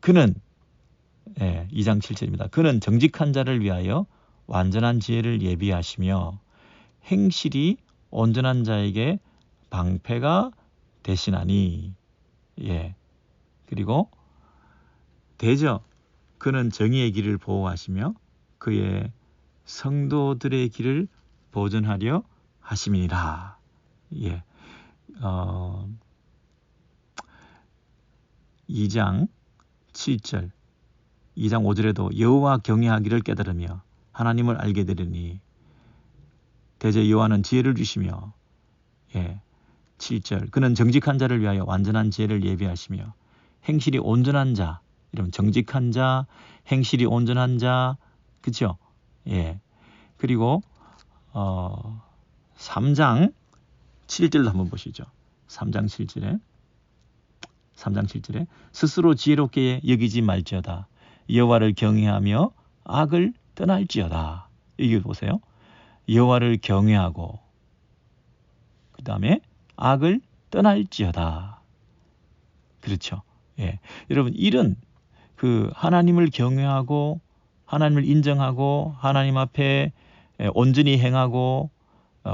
그는 2장 7절입니다. 그는 정직한 자를 위하여 완전한 지혜를 예비하시며 행실이 온전한 자에게 방패가 되시나니 그리고 대저 그는 정의의 길을 보호하시며 그의 성도들의 길을 보존하려 하심이니라. 2장 7절 2장 5절에도 여호와 경외하기를 깨달으며 하나님을 알게 되리니 대저 여호와는 지혜를 주시며 7절 그는 정직한 자를 위하여 완전한 지혜를 예비하시며 행실이 온전한 자 이러면 정직한 자 행실이 온전한 자 그렇죠? 그리고 3장 7절도 한번 보시죠. 3장 7절에 스스로 지혜롭게 여기지 말지어다. 여호와를 경외하며 악을 떠날지어다. 여기 보세요. 여호와를 경외하고 그 다음에 악을 떠날지어다. 그렇죠. 여러분 이런 그 하나님을 경외하고 하나님을 인정하고 하나님 앞에 온전히 행하고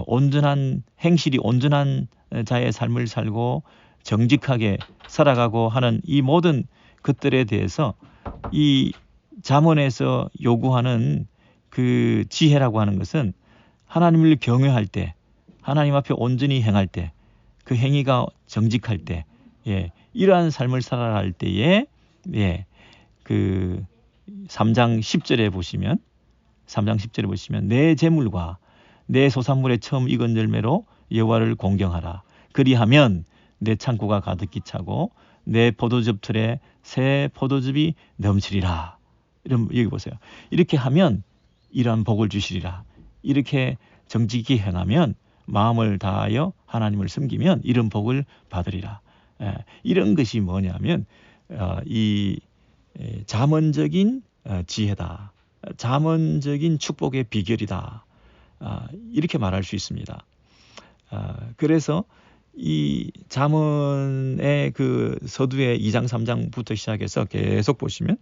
온전한 행실이 온전한 자의 삶을 살고 정직하게 살아가고 하는 이 모든 것들에 대해서 이 잠언에서 요구하는 그 지혜라고 하는 것은 하나님을 경외할 때 하나님 앞에 온전히 행할 때 그 행위가 정직할 때 이러한 삶을 살아갈 때에 그 3장 10절에 보시면 내 재물과 내 소산물의 처음 익은 열매로 여호와를 공경하라. 그리하면 내 창고가 가득히 차고 내 포도즙 틀에 새 포도즙이 넘치리라. 여기 보세요. 이렇게 하면 이러한 복을 주시리라. 이렇게 정직히 행하면 마음을 다하여 하나님을 섬기면 이런 복을 받으리라. 이런 것이 뭐냐면 이 잠언적인 지혜다. 잠언적인 축복의 비결이다. 이렇게 말할 수 있습니다. 그래서 이 잠언의 그 서두의 2장 3장부터 시작해서 계속 보시면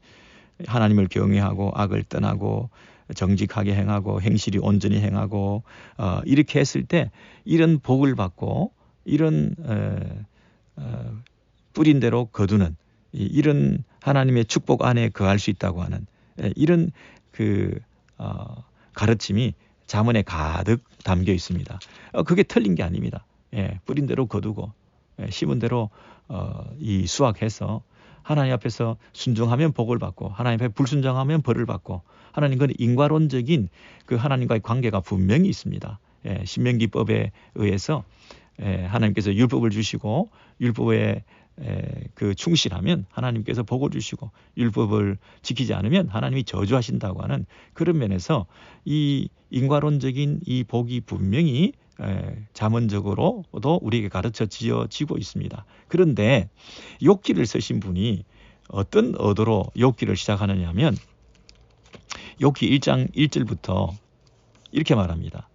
하나님을 경외하고 악을 떠나고 정직하게 행하고 행실이 온전히 행하고 이렇게 했을 때 이런 복을 받고 이런 뿌린 대로 거두는 이런 하나님의 축복 안에 거할 수 있다고 하는 이런 그 가르침이 잠언에 가득 담겨 있습니다. 그게 틀린 게 아닙니다. 뿌린 대로 거두고 심은 대로 이 수확해서 하나님 앞에서 순종하면 복을 받고 하나님 앞에 불순종하면 벌을 받고 하나님은 인과론적인 그 하나님과의 관계가 분명히 있습니다. 신명기법에 의해서 하나님께서 율법을 주시고 율법에 그 충실하면 하나님께서 복을 주시고 율법을 지키지 않으면 하나님이 저주하신다고 하는 그런 면에서 이 인과론적인 이 복이 분명히 잠언적으로도 우리에게 가르쳐 지어지고 있습니다. 그런데 욥기를 쓰신 분이 어떤 의도로 욥기를 시작하느냐 하면 욥기 1장 1절부터 이렇게 말합니다.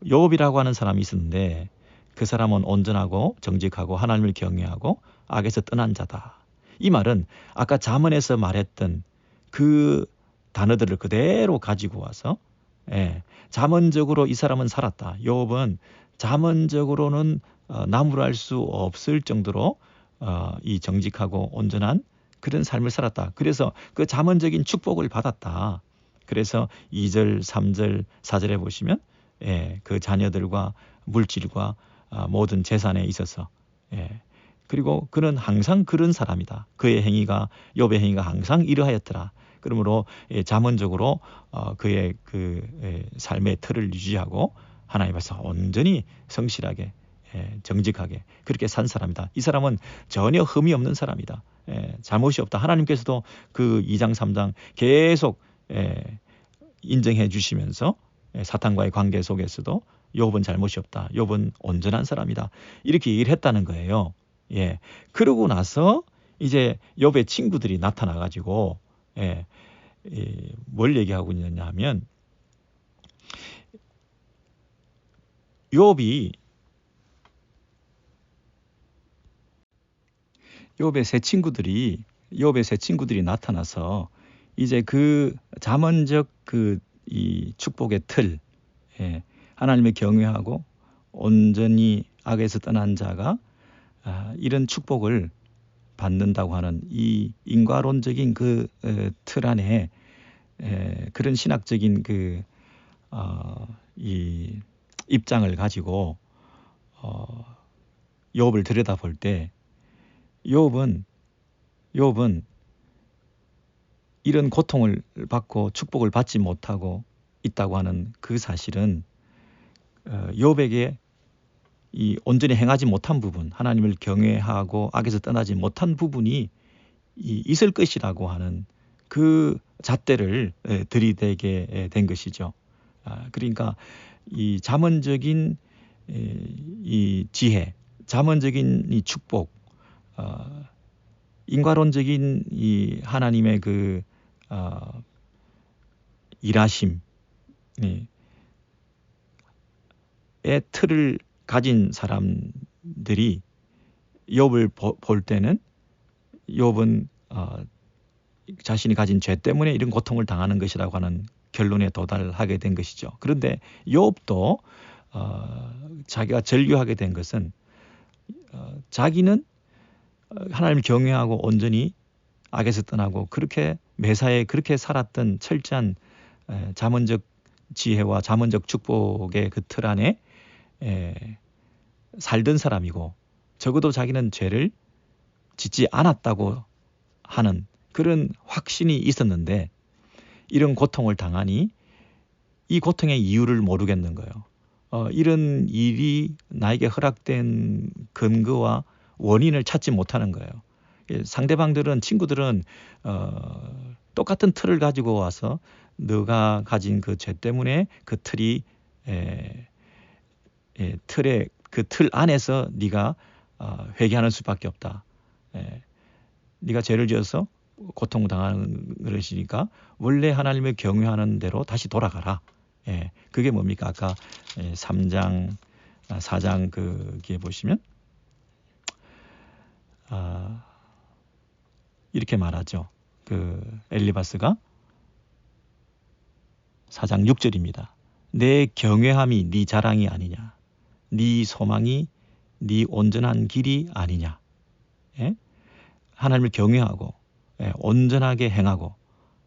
욥이라고 하는 사람이 있었는데 그 사람은 온전하고 정직하고 하나님을 경외하고 악에서 떠난 자다. 이 말은 아까 잠언에서 말했던 그 단어들을 그대로 가지고 와서 잠언적으로 이 사람은 살았다. 욥은 잠언적으로는 나무랄 수 없을 정도로 이 정직하고 온전한 그런 삶을 살았다. 그래서 그 잠언적인 축복을 받았다. 그래서 2절, 3절, 4절에 보시면 그 자녀들과 물질과 모든 재산에 있어서 그리고 그는 항상 그런 사람이다. 그의 행위가 욥의 행위가 항상 이러하였더라. 그러므로 잠언적으로 그의 그 삶의 틀을 유지하고 하나님 앞에서 온전히 성실하게 정직하게 그렇게 산 사람이다. 이 사람은 전혀 흠이 없는 사람이다. 잘못이 없다. 하나님께서도 그 2장 3장 계속 인정해 주시면서 사탄과의 관계 속에서도 욥은 잘못이 없다. 욥은 온전한 사람이다. 이렇게 얘기를 했다는 거예요. 그러고 나서 이제 욥의 친구들이 나타나 가지고 뭘 얘기하고 있느냐 하면 욥의 새 친구들이 나타나서 이제 그 잠언적 그 이 축복의 틀, 하나님을 경외하고 온전히 악에서 떠난 자가 이런 축복을 받는다고 하는 이 인과론적인 그 틀 안에 그런 신학적인 그 이 입장을 가지고 욥을 들여다볼 때 욥은 이런 고통을 받고 축복을 받지 못하고 있다고 하는 그 사실은 욥에게 이 온전히 행하지 못한 부분, 하나님을 경외하고 악에서 떠나지 못한 부분이 있을 것이라고 하는 그 잣대를 들이대게 된 것이죠. 그러니까 이 잠언적인 이 지혜, 잠언적인 이 축복, 인과론적인 이 하나님의 그 일하심의 틀을 가진 사람들이 욥을 볼 때는 욥은 자신이 가진 죄 때문에 이런 고통을 당하는 것이라고 하는 결론에 도달하게 된 것이죠. 그런데 욥도 자기가 절규하게 된 것은 자기는 하나님을 경외하고 온전히 악에서 떠나고 그렇게 매사에 그렇게 살았던 철저한 잠언적 지혜와 잠언적 축복의 그 틀 안에 살던 사람이고 적어도 자기는 죄를 짓지 않았다고 하는 그런 확신이 있었는데 이런 고통을 당하니 이 고통의 이유를 모르겠는 거예요. 이런 일이 나에게 허락된 근거와 원인을 찾지 못하는 거예요. 상대방들은 친구들은 똑같은 틀을 가지고 와서 너가 가진 그 죄 때문에 그 틀이 틀에 그 틀 안에서 네가 회개하는 수밖에 없다. 네가 죄를 지어서 고통당하는 것이니까 원래 하나님을 경외하는 대로 다시 돌아가라. 그게 뭡니까? 아까 3장 4장 그기에 보시면 이렇게 말하죠. 그 엘리바스가 4장 6절입니다. 내 경외함이 네 자랑이 아니냐. 네 소망이 네 온전한 길이 아니냐. 예? 하나님을 경외하고 온전하게 행하고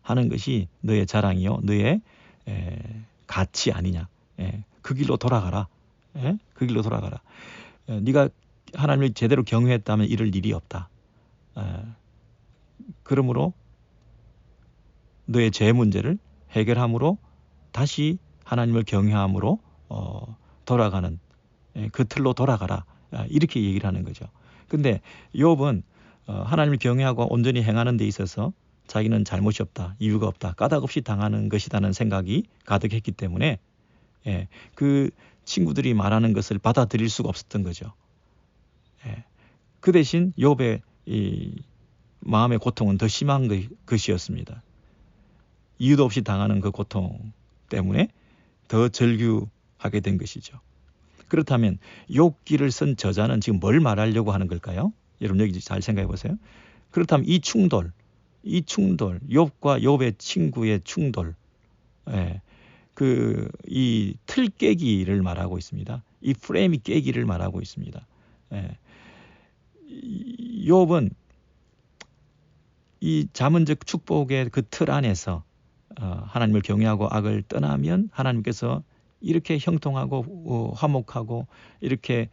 하는 것이 너의 자랑이요 너의 가치 아니냐. 그 길로 돌아가라. 그 길로 돌아가라. 네가 하나님을 제대로 경외했다면 이럴 일이 없다. 그러므로 너의 죄 문제를 해결함으로 다시 하나님을 경외함으로 돌아가는 그 틀로 돌아가라. 이렇게 얘기를 하는 거죠. 근데 욥은 하나님을 경외하고 온전히 행하는 데 있어서 자기는 잘못이 없다, 이유가 없다, 까닭 없이 당하는 것이라는 생각이 가득했기 때문에 그 친구들이 말하는 것을 받아들일 수가 없었던 거죠. 그 대신 욥의 이 마음의 고통은 더 심한 것이었습니다. 이유도 없이 당하는 그 고통 때문에 더 절규하게 된 것이죠. 그렇다면 욥기를 쓴 저자는 지금 뭘 말하려고 하는 걸까요? 여러분 여기 잘 생각해 보세요. 그렇다면 이 충돌, 욥과 욥의 친구의 충돌, 이 틀 깨기를 말하고 있습니다. 이 프레임이 깨기를 말하고 있습니다. 욥은 이 자문적 축복의 그 틀 안에서 하나님을 경외하고 악을 떠나면 하나님께서 이렇게 형통하고 화목하고 이렇게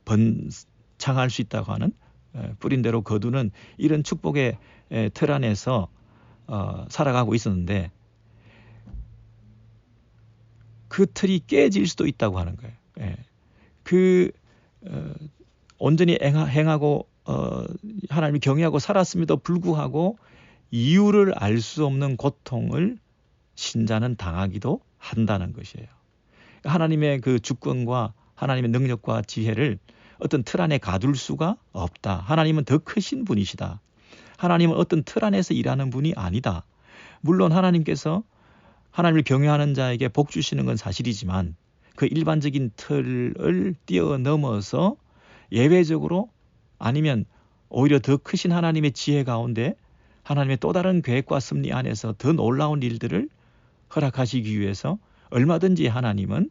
번창할 수 있다고 하는 뿌린 대로 거두는 이런 축복의 틀 안에서 살아가고 있었는데 그 틀이 깨질 수도 있다고 하는 거예요. 온전히 행하고 하나님을 경외하고 살았음에도 불구하고 이유를 알 수 없는 고통을 신자는 당하기도 한다는 것이에요. 하나님의 그 주권과 하나님의 능력과 지혜를 어떤 틀 안에 가둘 수가 없다. 하나님은 더 크신 분이시다. 하나님은 어떤 틀 안에서 일하는 분이 아니다. 물론 하나님께서 하나님을 경외하는 자에게 복 주시는 건 사실이지만 그 일반적인 틀을 뛰어넘어서 예외적으로 아니면 오히려 더 크신 하나님의 지혜 가운데 하나님의 또 다른 계획과 섭리 안에서 더 놀라운 일들을 허락하시기 위해서 얼마든지 하나님은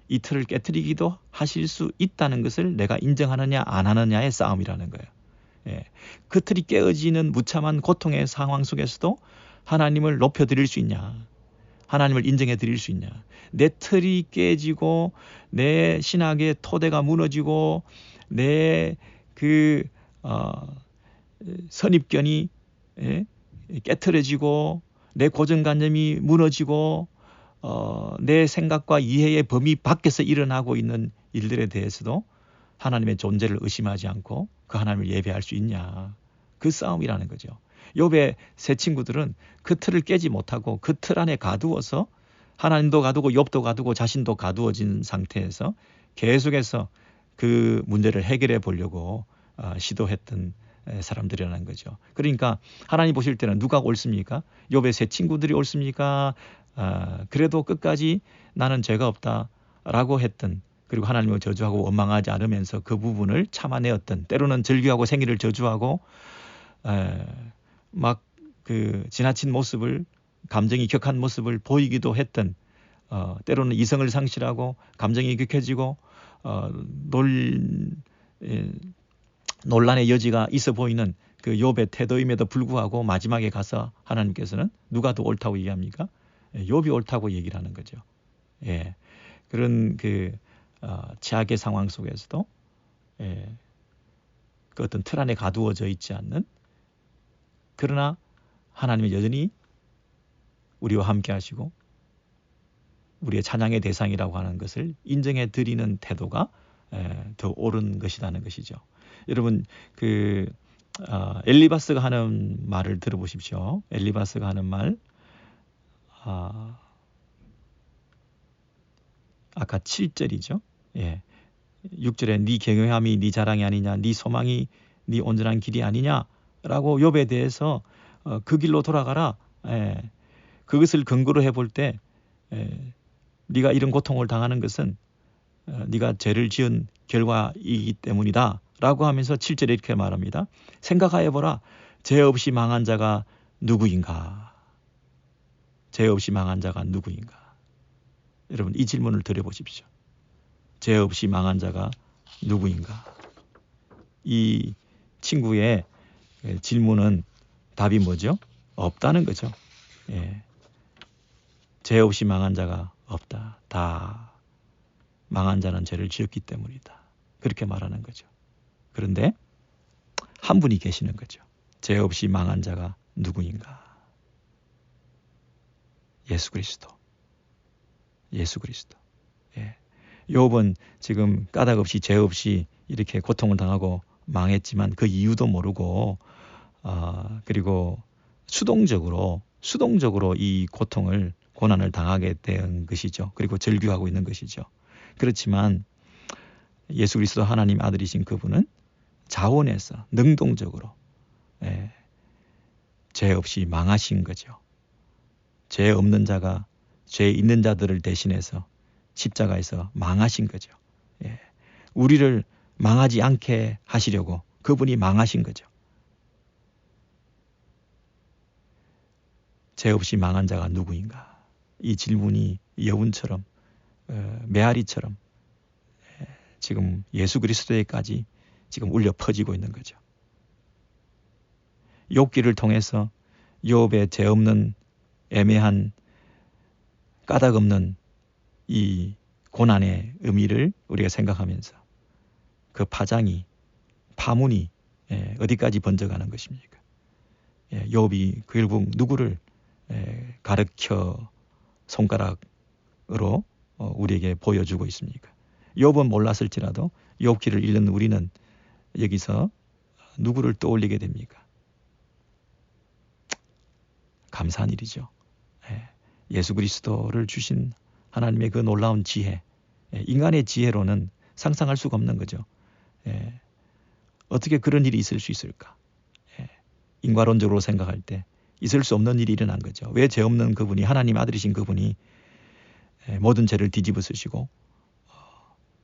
이 틀을 깨트리기도 하실 수 있다는 것을 내가 인정하느냐 안 하느냐의 싸움이라는 거예요. 그 틀이 깨어지는 무참한 고통의 상황 속에서도 하나님을 높여드릴 수 있냐, 하나님을 인정해 드릴 수 있냐. 내 틀이 깨지고 내 신학의 토대가 무너지고 내 선입견이 깨트려지고 내 고정관념이 무너지고 내 생각과 이해의 범위 밖에서 일어나고 있는 일들에 대해서도 하나님의 존재를 의심하지 않고 그 하나님을 예배할 수 있냐. 그 싸움이라는 거죠. 욥의 세 친구들은 그 틀을 깨지 못하고 그 틀 안에 가두어서 하나님도 가두고 욥도 가두고 자신도 가두어진 상태에서 계속해서 그 문제를 해결해 보려고 시도했던 사람들이라는 거죠. 그러니까 하나님 보실 때는 누가 옳습니까? 욥의 세 친구들이 옳습니까? 그래도 끝까지 나는 죄가 없다라고 했던, 그리고 하나님을 저주하고 원망하지 않으면서 그 부분을 참아내었던, 때로는 절규하고 생일을 저주하고 막 그 지나친 모습을, 감정이 격한 모습을 보이기도 했던, 때로는 이성을 상실하고 감정이 격해지고 논란의 여지가 있어 보이는 그 욥의 태도임에도 불구하고 마지막에 가서 하나님께서는 누가 더 옳다고 얘기합니까? 욥이 옳다고 얘기를 하는 거죠. 그런 최악의 상황 속에서도 그 어떤 틀 안에 가두어져 있지 않는, 그러나 하나님은 여전히 우리와 함께 하시고 우리의 찬양의 대상이라고 하는 것을 인정해 드리는 태도가 더 옳은 것이라는 것이죠. 여러분 엘리바스가 하는 말을 들어보십시오. 엘리바스가 하는 말, 아까 7절이죠. 6절에 네 경외함이 네 자랑이 아니냐, 네 소망이 네 온전한 길이 아니냐라고 욥에 대해서 그 길로 돌아가라. 그것을 근거로 해볼 때 네가 이런 고통을 당하는 것은 네가 죄를 지은 결과이기 때문이다 라고 하면서 7절에 이렇게 말합니다. 생각하여보라. 죄 없이 망한 자가 누구인가? 죄 없이 망한 자가 누구인가? 여러분 이 질문을 드려보십시오. 죄 없이 망한 자가 누구인가? 이 친구의 질문은 답이 뭐죠? 없다는 거죠. 예. 죄 없이 망한 자가 없다. 다 망한 자는 죄를 지었기 때문이다. 그렇게 말하는 거죠. 그런데 한 분이 계시는 거죠. 죄 없이 망한 자가 누구인가? 예수 그리스도. 예수 그리스도. 예. 욥은 지금 까닭 없이 죄 없이 이렇게 고통을 당하고 망했지만 그 이유도 모르고 그리고 수동적으로 이 고통을 고난을 당하게 된 것이죠. 그리고 절규하고 있는 것이죠. 그렇지만 예수 그리스도 하나님 아들이신 그분은 자원해서 능동적으로 죄 없이 망하신 거죠. 죄 없는 자가 죄 있는 자들을 대신해서 십자가에서 망하신 거죠. 예. 우리를 망하지 않게 하시려고 그분이 망하신 거죠. 죄 없이 망한 자가 누구인가? 이 질문이 여운처럼 메아리처럼 지금 예수 그리스도에까지 지금 울려 퍼지고 있는 거죠. 욥기를 통해서 욥의 죄 없는 애매한 까닭 없는 이 고난의 의미를 우리가 생각하면서 그 파문이 어디까지 번져가는 것입니까? 욥이 결국 누구를 가르쳐 손가락으로 우리에게 보여주고 있습니까? 욥은 몰랐을지라도 욥기를 읽는 우리는 여기서 누구를 떠올리게 됩니까? 감사한 일이죠. 예수 그리스도를 주신 하나님의 그 놀라운 지혜, 인간의 지혜로는 상상할 수가 없는 거죠. 어떻게 그런 일이 있을 수 있을까? 인과론적으로 생각할 때 있을 수 없는 일이 일어난 거죠. 왜 죄 없는 그분이 하나님 아들이신 그분이 모든 죄를 뒤집어 쓰시고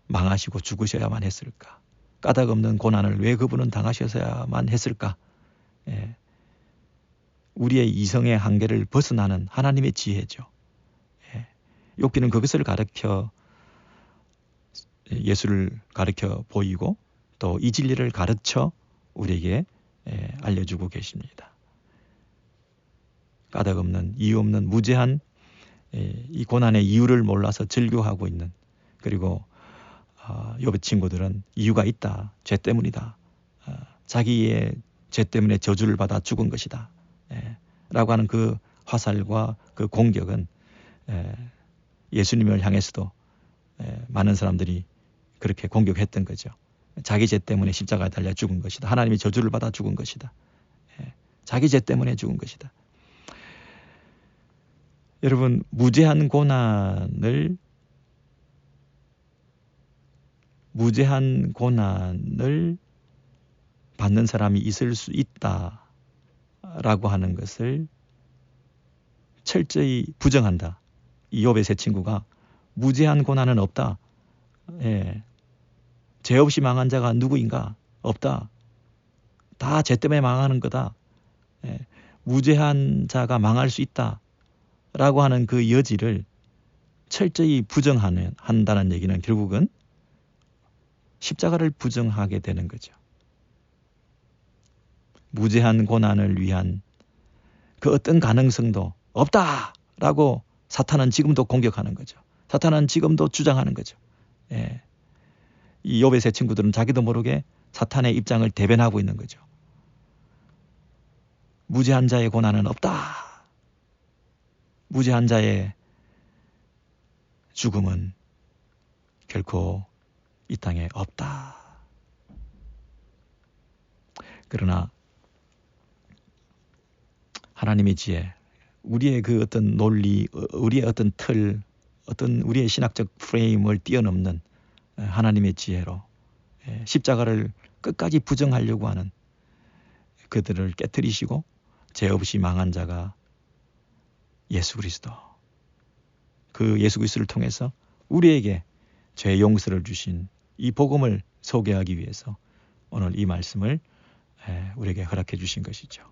망하시고 죽으셔야만 했을까? 까닭 없는 고난을 왜 그분은 당하셔야만 했을까? 우리의 이성의 한계를 벗어나는 하나님의 지혜죠. 욥기는 그것을 예수를 가르쳐 보이고 또 이 진리를 가르쳐 우리에게 알려주고 계십니다. 까닭 없는 이유 없는 무죄한 이 고난의 이유를 몰라서 절규하고 있는 그리고 욥의 친구들은 이유가 있다. 죄 때문이다. 자기의 죄 때문에 저주를 받아 죽은 것이다. 라고 하는 그 화살과 그 공격은 예수님을 향해서도 많은 사람들이 그렇게 공격했던 거죠. 자기 죄 때문에 십자가에 달려 죽은 것이다. 하나님의 저주를 받아 죽은 것이다. 자기 죄 때문에 죽은 것이다. 여러분, 무제한 고난을 받는 사람이 있을 수 있다라고 하는 것을 철저히 부정한다. 이 욥의 세 친구가 무제한 고난은 없다. 죄 없이 망한 자가 누구인가? 없다. 다 죄 때문에 망하는 거다. 무죄한 자가 망할 수 있다. 라고 하는 그 여지를 철저히 한다는 얘기는 결국은 십자가를 부정하게 되는 거죠. 무제한 고난을 위한 그 어떤 가능성도 없다라고 사탄은 지금도 공격하는 거죠. 사탄은 지금도 주장하는 거죠. 이 욥의 세 친구들은 자기도 모르게 사탄의 입장을 대변하고 있는 거죠. 무죄한 자의 고난은 없다. 무죄한 자의 죽음은 결코 이 땅에 없다. 그러나 하나님의 지혜, 우리의 그 어떤 논리, 우리의 어떤 틀, 어떤 우리의 신학적 프레임을 뛰어넘는 하나님의 지혜로 십자가를 끝까지 부정하려고 하는 그들을 깨뜨리시고 죄 없이 망한 자가 예수 그리스도. 그 예수 그리스도를 통해서 우리에게 죄 용서를 주신 이 복음을 소개하기 위해서 오늘 이 말씀을 우리에게 허락해 주신 것이죠.